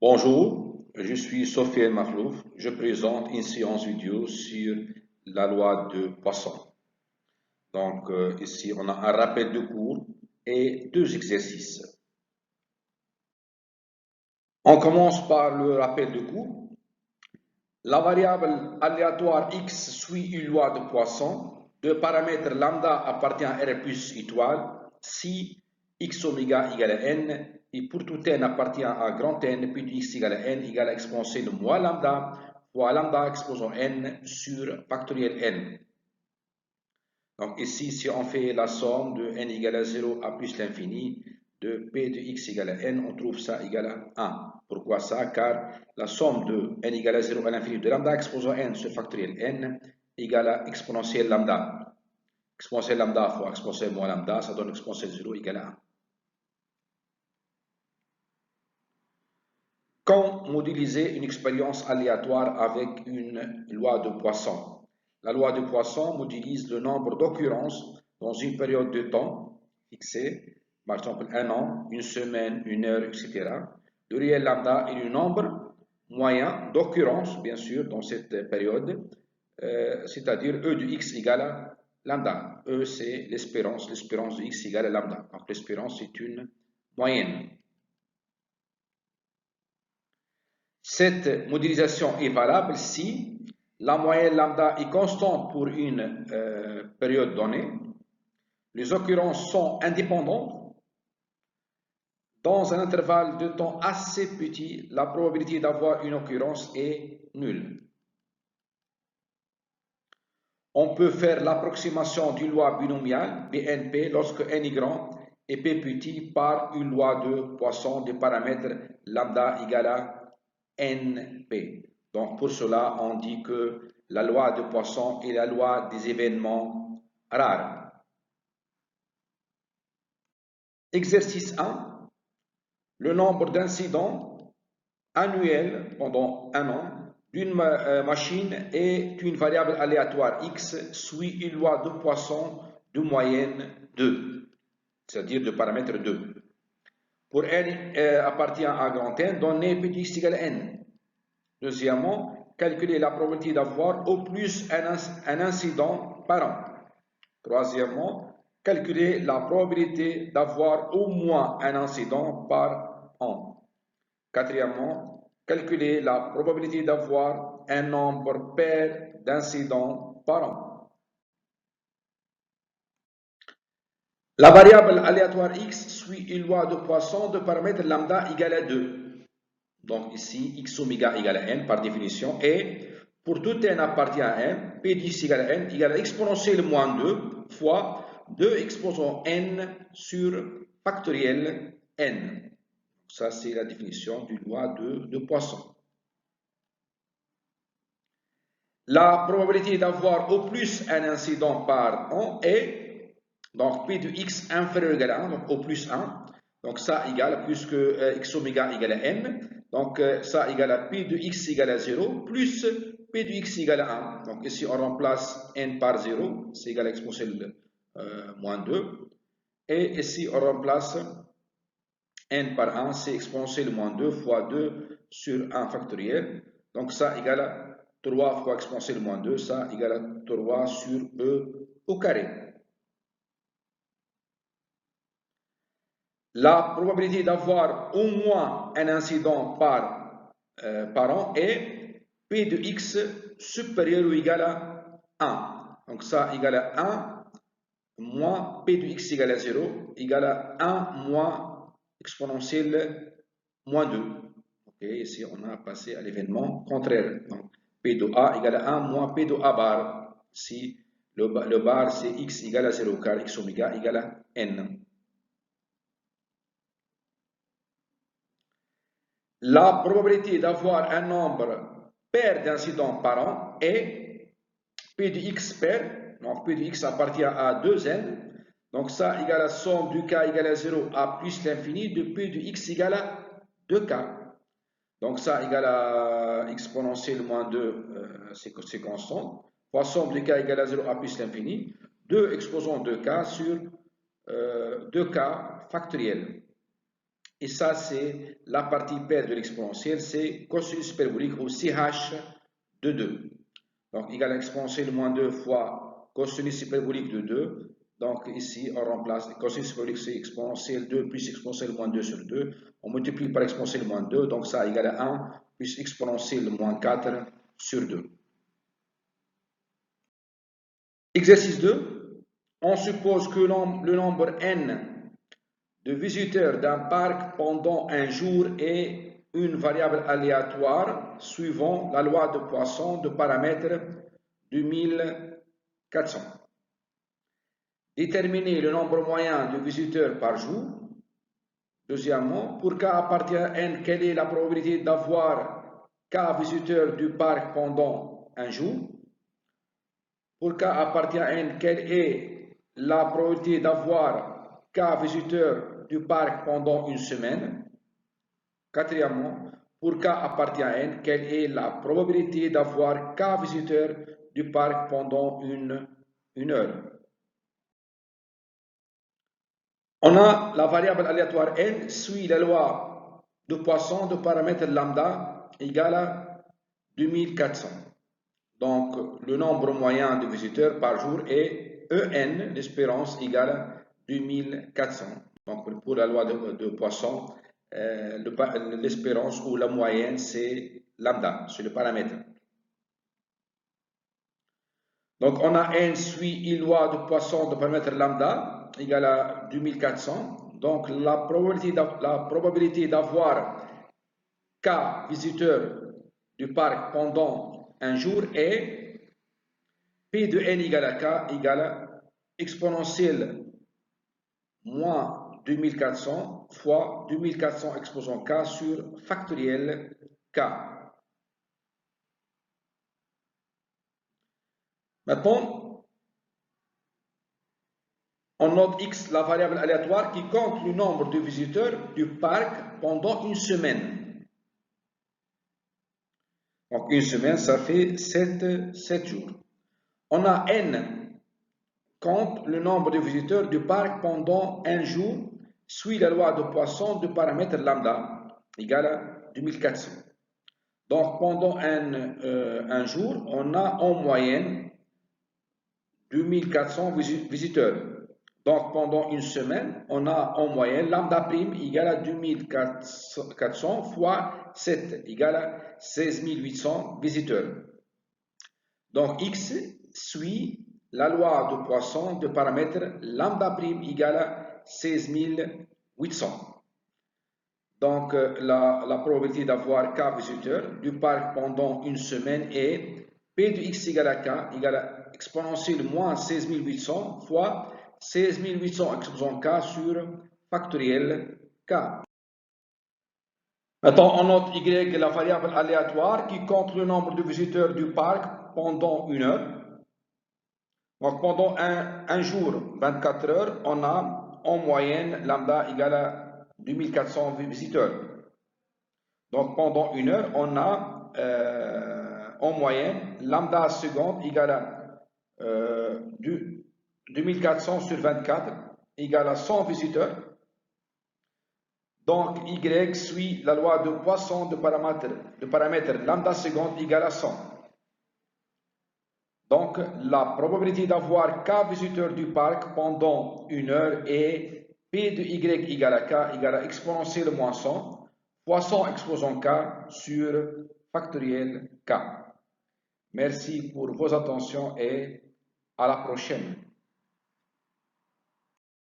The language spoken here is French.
Bonjour, je suis Sofiane Mahlouf. Je présente une séance vidéo sur la loi de Poisson. Ici, on a un rappel de cours et deux exercices. On commence par le rappel de cours. La variable aléatoire x suit une loi de Poisson. Le paramètre lambda appartient à R plus étoile si x oméga égale à n et pour tout n appartient à grand N, puis x égale à n égale à exponentielle moins lambda fois lambda exposant n sur factoriel n. Donc ici, si on fait la somme de n égale à 0 à plus l'infini de p de x égale à n, on trouve ça égal à 1. Pourquoi ça? Car la somme de n égale à 0 à l'infini de lambda exposant n sur factoriel n égale à exponentielle lambda. Exponentielle lambda fois exponentielle moins lambda, ça donne exponentielle 0 égale à 1. Quand modéliser une expérience aléatoire avec une loi de Poisson? La loi de Poisson modélise le nombre d'occurrences dans une période de temps fixée, par exemple un an, une semaine, une heure, etc. Le réel lambda est le nombre moyen d'occurrences, bien sûr, dans cette période, c'est-à-dire E de x égale à lambda. E, c'est l'espérance de x égale à lambda. Donc l'espérance, c'est une moyenne. Cette modélisation est valable si la moyenne lambda est constante pour une période donnée, les occurrences sont indépendantes, dans un intervalle de temps assez petit, la probabilité d'avoir une occurrence est nulle. On peut faire l'approximation d'une loi binomiale, BNP, lorsque n est grand et p petit par une loi de Poisson des paramètres lambda égale à NP. Donc pour cela, on dit que la loi de Poisson est la loi des événements rares. Exercice 1. Le nombre d'incidents annuels pendant un an d'une machine est une variable aléatoire x suit une loi de Poisson de moyenne 2, c'est-à-dire de paramètre 2. Pour n appartient à grand N, donné p de x égale à n. Deuxièmement, calculer la probabilité d'avoir au plus un incident par an. Troisièmement, calculer la probabilité d'avoir au moins un incident par an. Quatrièmement, calculer la probabilité d'avoir un nombre pair d'incidents par an. La variable aléatoire x suit une loi de Poisson de paramètre lambda égale à 2. Donc ici, x oméga égale à n par définition, et pour tout n appartient à n, p de x égale à n égale à exponentielle moins 2 fois 2 exposant n sur factoriel n. Ça, c'est la définition d'une loi de Poisson. La probabilité d'avoir au plus un incident par an est, donc p de x inférieur ou égal à 1, donc au plus 1. Donc ça égale, puisque x oméga égale à n, donc ça égale à p de x égale à 0, plus p de x égale à 1. Donc ici, on remplace n par 0, c'est égal à exponentielle moins 2. Et ici, on remplace n par 1, c'est exponentielle moins 2 fois 2 sur 1 factoriel. Donc ça égale à 3 fois exponentielle moins 2, ça égale à 3 sur e au carré. La probabilité d'avoir au moins un incident par an est p de x supérieur ou égal à 1. Donc ça égale à 1 moins p de x égale à 0 égale à 1 moins exponentielle moins 2. Okay, ici, on a passé à l'événement contraire. Donc, P de A égale à 1 moins P de A bar. Si le bar, c'est x égale à 0 car x oméga égale à n. La probabilité d'avoir un nombre pair d'incidents par an est P de x pair. Donc, P de x appartient à 2n. Donc, ça égale à somme du k égale à 0 à plus l'infini de P de x égale à 2k. Donc ça égale à exponentielle moins 2, c'est constant, fois somme de k égale à 0 à plus l'infini, 2 exposant 2k sur 2k factoriel. Et ça, c'est la partie P de l'exponentielle, c'est cosinus hyperbolique ou CH de 2. Donc, égal à exponentielle moins 2 fois cosinus hyperbolique de 2. Donc, ici, on remplace cosinus hyperbolique, c'est exponentielle 2 plus exponentielle moins 2 sur 2. On multiplie par exponentielle moins 2. Donc, ça égale à 1 plus exponentielle moins 4 sur 2. Exercice 2. On suppose que le nombre n de visiteurs d'un parc pendant un jour est une variable aléatoire suivant la loi de Poisson de paramètre 2400. Déterminer le nombre moyen de visiteurs par jour. Deuxièmement, pour k appartient à n, quelle est la probabilité d'avoir k visiteurs du parc pendant un jour? Pour k appartient à n, quelle est la probabilité d'avoir k visiteurs du parc pendant une semaine? Quatrièmement, pour k appartient à n, quelle est la probabilité d'avoir k visiteurs du parc pendant une heure? On a la variable aléatoire n suit la loi de Poisson de paramètre lambda égale à 2400. Donc, le nombre moyen de visiteurs par jour est en, l'espérance égale à 2400. Donc, pour la loi de Poisson, l'espérance ou la moyenne, c'est lambda, c'est le paramètre. Donc, on a n suit une loi de Poisson de paramètre lambda égale à 2400. Donc, la probabilité d'avoir k visiteurs du parc pendant un jour est P de n égale à k égale à exponentielle moins 2400 fois 2400 exposant k sur factoriel k. Maintenant, on note x, la variable aléatoire qui compte le nombre de visiteurs du parc pendant une semaine. Donc une semaine, ça fait 7 jours. On a n compte le nombre de visiteurs du parc pendant un jour, suit la loi de Poisson du paramètre lambda égale à 2400. Donc pendant un jour, on a en moyenne 2400 visiteurs. Donc pendant une semaine, on a en moyenne lambda prime égale à 2400 fois 7 égale à 16800 visiteurs. Donc x suit la loi de Poisson de paramètre lambda prime égale à 16800. Donc la probabilité d'avoir k visiteurs du parc pendant une semaine est P de x égale à k égale à exponentielle moins 16800 fois 16800 exposant k sur factoriel k. Maintenant, on note y, la variable aléatoire qui compte le nombre de visiteurs du parc pendant une heure. Donc, pendant un jour, 24 heures, on a en moyenne lambda égale à 2400 visiteurs. Donc, pendant une heure, on a en moyenne lambda seconde égale à 2400 sur 24 égale à 100 visiteurs. Donc, y suit la loi de Poisson de paramètre lambda seconde égale à 100. Donc, la probabilité d'avoir k visiteurs du parc pendant une heure est P de y égale à k égale à exponentielle moins 100 fois 100 exposant k sur factoriel k. Merci pour vos attentions et à la prochaine.